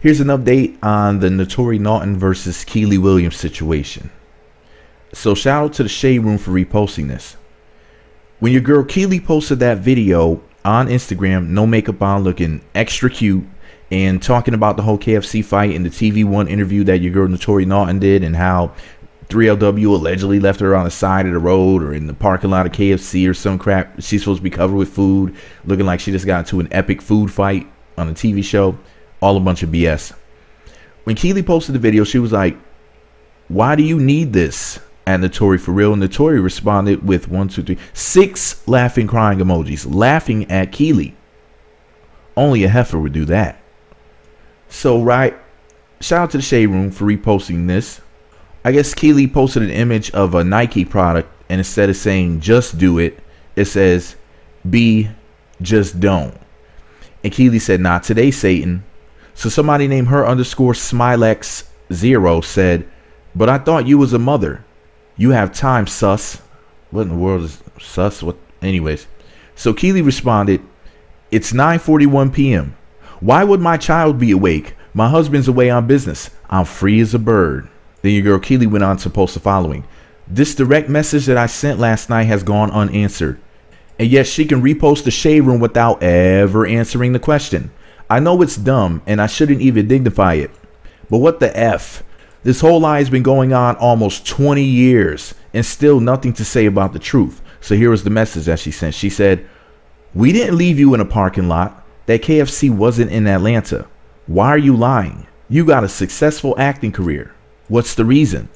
Here's an update on the Naturi Naughton versus Kiely Williams situation. So shout out to the Shade Room for reposting this. When your girl Kiely posted that video on Instagram, no makeup on, looking extra cute, and talking about the whole KFC fight and the TV1 interview that your girl Naturi Naughton did, and how 3LW allegedly left her on the side of the road or in the parking lot of KFC or some crap. She's supposed to be covered with food, looking like she just got into an epic food fight on a TV show. All a bunch of BS. When Kiely posted the video, she was like, "Why do you need this?" at Naturi for real. And Naturi responded with 1, 2, 3, 6 laughing, crying emojis, laughing at Kiely. Only a heifer would do that. So, right, shout out to the Shade Room for reposting this. I guess Kiely posted an image of a Nike product, and instead of saying "just do it," it says "be just don't." And Kiely said, "Not today, Satan." So somebody named her underscore Smilex0 said, "But I thought you was a mother. You have time, sus." What in the world is sus? What? Anyways. So Kiely responded, "It's 9:41 p.m. Why would my child be awake? My husband's away on business. I'm free as a bird." Then your girl Kiely went on to post the following. "This direct message that I sent last night has gone unanswered." And yes, she can repost the Shade Room without ever answering the question. I know it's dumb and I shouldn't even dignify it, but what the F? This whole lie has been going on almost 20 years and still nothing to say about the truth. So here was the message that she sent. She said, "We didn't leave you in a parking lot. That KFC wasn't in Atlanta. Why are you lying? You got a successful acting career. What's the reason?"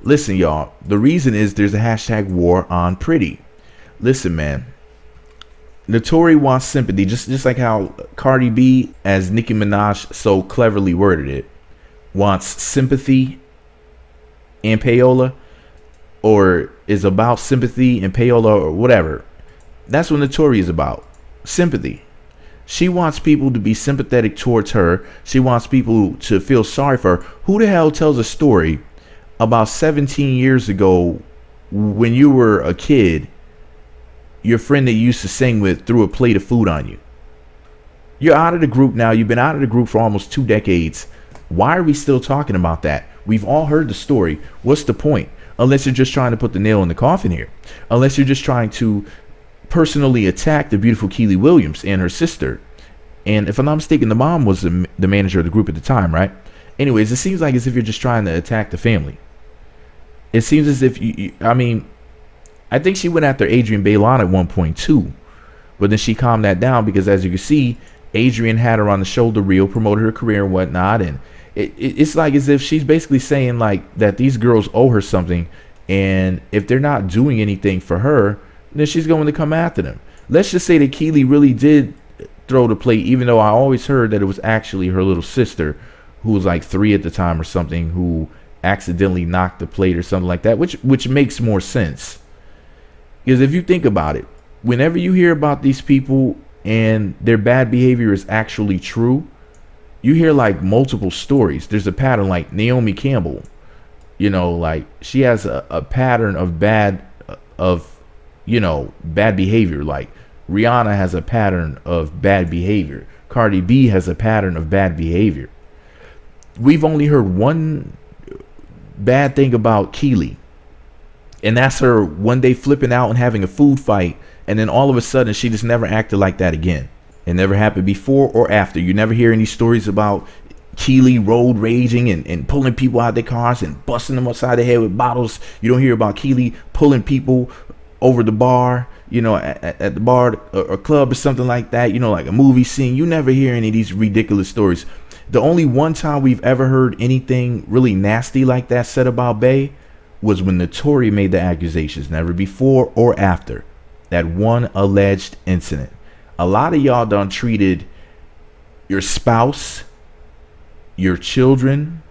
Listen, y'all, the reason is there's a hashtag war on pretty. Listen, man. Naturi wants sympathy, just like how Cardi B, as Nicki Minaj so cleverly worded it, wants sympathy and payola, or is about sympathy and payola, or whatever. That's what Naturi is about. Sympathy. She wants people to be sympathetic towards her. She wants people to feel sorry for her. Who the hell tells a story about 17 years ago when you were a kid, your friend that you used to sing with threw a plate of food on you? You're out of the group now. You've been out of the group for almost 2 decades. Why are we still talking about that? We've all heard the story. What's the point? Unless you're just trying to put the nail in the coffin here. Unless you're just trying to personally attack the beautiful Kiely Williams and her sister. And if I'm not mistaken, the mom was the manager of the group at the time, right? Anyways, it seems like as if you're just trying to attack the family. It seems as if I mean, I think she went after Adrienne Bailon at one point too, but then she calmed that down because, as you can see, Adrienne had her on the shoulder reel, promoted her career and whatnot, and it's like as if she's basically saying like that these girls owe her something, and if they're not doing anything for her, then she's going to come after them. Let's just say that Kiely really did throw the plate, even though I always heard that it was actually her little sister, who was like 3 at the time or something, who accidentally knocked the plate or something like that, which makes more sense. Because if you think about it, whenever you hear about these people and their bad behavior is actually true, you hear like multiple stories. There's a pattern, like Naomi Campbell, you know, like she has a pattern of bad behavior. Like Rihanna has a pattern of bad behavior. Cardi B has a pattern of bad behavior. We've only heard one bad thing about Kiely, and that's her one day flipping out and having a food fight, and then all of a sudden she just never acted like that again. It never happened before or after. You never hear any stories about Kiely road raging and pulling people out of their cars and busting them upside the head with bottles. You don't hear about Kiely pulling people over the bar, you know, at the bar or club or something like that, you know, like a movie scene. You never hear any of these ridiculous stories. The only one time we've ever heard anything really nasty like that said about Bae was when Naturi made the accusations. Never before or after that one alleged incident. A lot of y'all done treated your spouse, your children,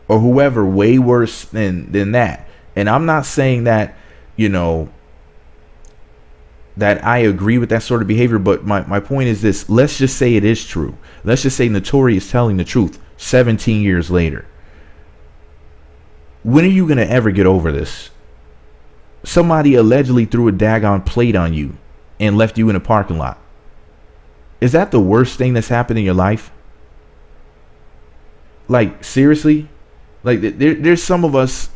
or whoever way worse than that. And I'm not saying that, you know, that I agree with that sort of behavior, but my point is this. Let's just say it is true. Let's just say Naturi is telling the truth 17 years later. When are you going to ever get over this? Somebody allegedly threw a daggone plate on you and left you in a parking lot. Is that the worst thing that's happened in your life? Like, seriously? Like, there's some of us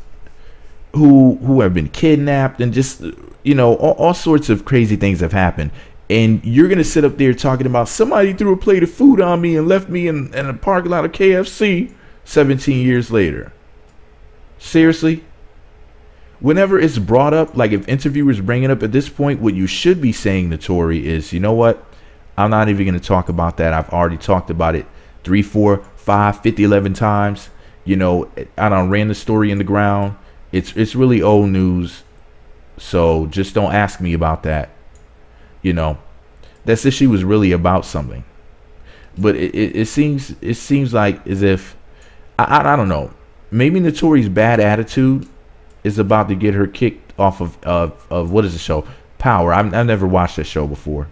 who have been kidnapped and just, you know, all sorts of crazy things have happened. And you're going to sit up there talking about somebody threw a plate of food on me and left me in a parking lot of KFC 17 years later. Seriously? Whenever it's brought up, like if interviewers bring it up at this point, what you should be saying, Naturi, is, you know what? I'm not even going to talk about that. I've already talked about it 3, 4, 5, 50, 11 times. You know, I done ran the story in the ground. It's really old news. So just don't ask me about that. You know, that's if she was really about something. But it seems like as if I don't know. Maybe Naturi's bad attitude is about to get her kicked off of what is the show? Power. I've never watched that show before.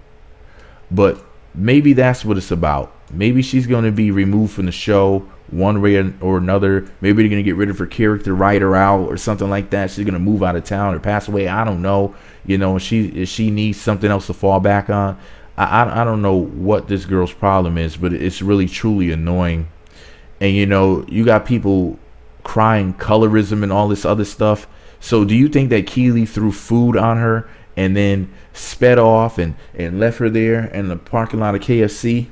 But maybe that's what it's about. Maybe she's going to be removed from the show one way or another. Maybe they're going to get rid of her character, write her out or something like that. She's going to move out of town or pass away. I don't know. You know, she needs something else to fall back on. I don't know what this girl's problem is, but it's really truly annoying. And, you know, you got people crying colorism and all this other stuff. So do you think that Kiely threw food on her and then sped off and left her there in the parking lot of KFC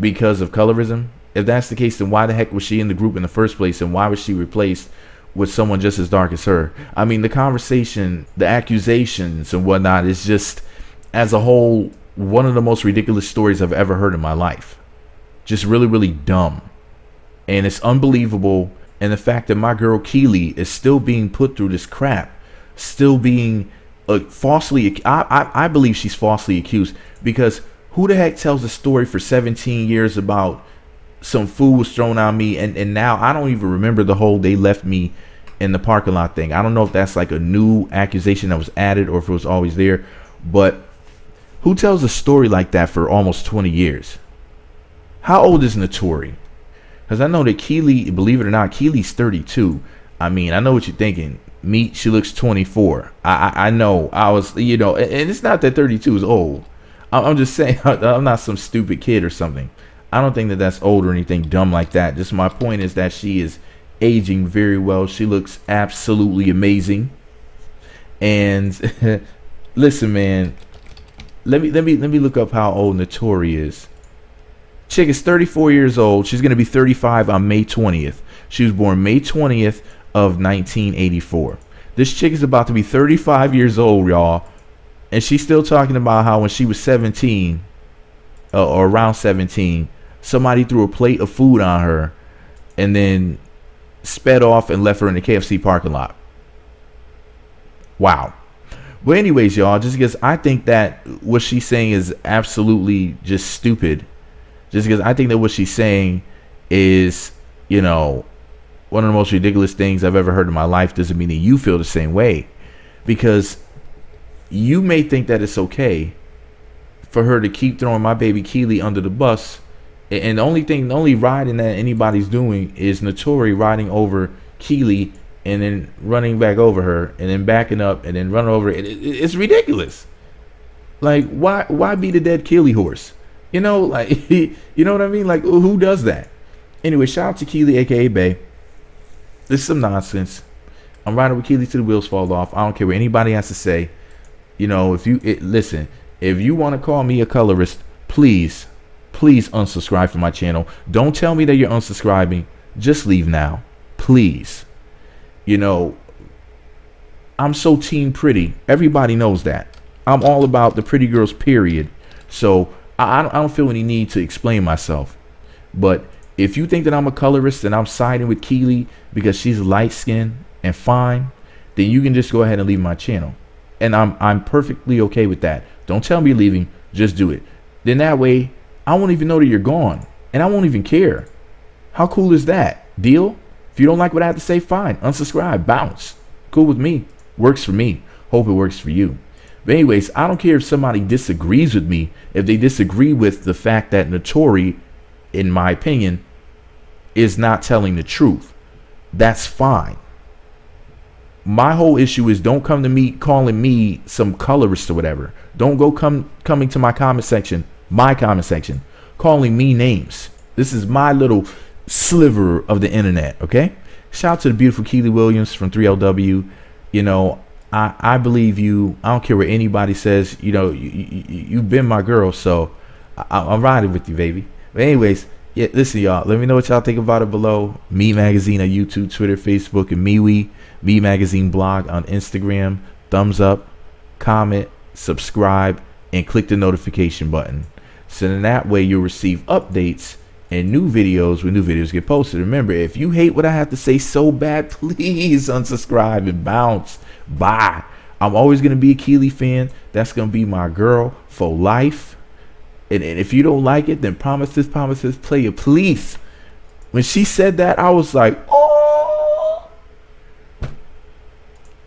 because of colorism? If that's the case, then why the heck was she in the group in the first place, and why was she replaced with someone just as dark as her? I mean, the conversation, the accusations and whatnot is just, as a whole, one of the most ridiculous stories I've ever heard in my life. Just really, really dumb. And it's unbelievable. And the fact that my girl Kiely is still being put through this crap, still being falsely, I believe she's falsely accused, because who the heck tells a story for 17 years about some food was thrown on me and now I don't even remember the whole they left me in the parking lot thing. I don't know if that's like a new accusation that was added or if it was always there, but who tells a story like that for almost 20 years? How old is Naturi? Because I know that Kiely, believe it or not, Kiely's 32. I mean, I know what you're thinking. Me, she looks 24. I know. I was, you know, and it's not that 32 is old. I'm just saying, I'm not some stupid kid or something. I don't think that that's old or anything dumb like that. Just my point is that she is aging very well. She looks absolutely amazing. And listen, man, let me look up how old Naturi is. Chick is 34 years old. She's gonna be 35 on May 20th. She was born May 20th of 1984. This chick is about to be 35 years old, y'all, and she's still talking about how when she was 17 or around 17. Somebody threw a plate of food on her and then sped off and left her in the KFC parking lot. Wow. But anyways, y'all, just because I think that what she's saying is absolutely just stupid. Just because I think that what she's saying is, you know, one of the most ridiculous things I've ever heard in my life doesn't mean that you feel the same way. Because you may think that it's okay for her to keep throwing my baby Kiely under the bus. And the only riding that anybody's doing is Naturi riding over Kiely and then running back over her and then backing up and then running over it. It's ridiculous. Like, why be the dead Kiely horse? You know, like, you know what I mean? Like, who does that? Anyway, shout out to Kiely, aka Bay. This is some nonsense. I'm riding with Kiely till the wheels fall off. I don't care what anybody has to say. You know, listen, if you want to call me a colorist, please unsubscribe from my channel. Don't tell me that you're unsubscribing. Just leave now, please. You know, I'm so team pretty. Everybody knows that. I'm all about the pretty girls, period. So I don't feel any need to explain myself. But if you think that I'm a colorist and I'm siding with Kiely because she's light skinned and fine, then you can just go ahead and leave my channel. And I'm perfectly okay with that. Don't tell me you're leaving. Just do it. Then that way, I won't even know that you're gone. And I won't even care. How cool is that? Deal? If you don't like what I have to say, fine. Unsubscribe. Bounce. Cool with me. Works for me. Hope it works for you. But anyways, I don't care if somebody disagrees with me. If they disagree with the fact that Naturi, in my opinion, is not telling the truth. That's fine. My whole issue is don't come to me calling me some colorist or whatever. Don't go coming to my comment section, calling me names. This is my little sliver of the internet. Okay, shout out to the beautiful Kiely Williams from 3LW. You know, I believe you. I don't care what anybody says. You know, you've been my girl, so I'm riding with you, baby. But anyways, yeah, listen, y'all. Let me know what y'all think about it below. Me Magazine on YouTube, Twitter, Facebook, and MeWe. Me Magazine blog on Instagram. Thumbs up, comment, subscribe, and click the notification button. So then that way you'll receive updates and new videos when new videos get posted. Remember, if you hate what I have to say so bad, please unsubscribe and bounce. Bye. I'm always going to be a Kiely fan. That's going to be my girl for life. And if you don't like it, then promise this, player, please. When she said that, I was like, oh.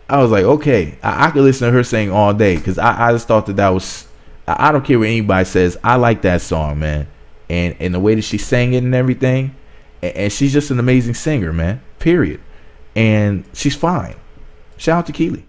I was like, okay, I could listen to her sing all day, because I just thought that was, I don't care what anybody says. I like that song, man. And the way that she sang it and everything. And she's just an amazing singer, man. Period. And she's fine. Shout out to Kiely.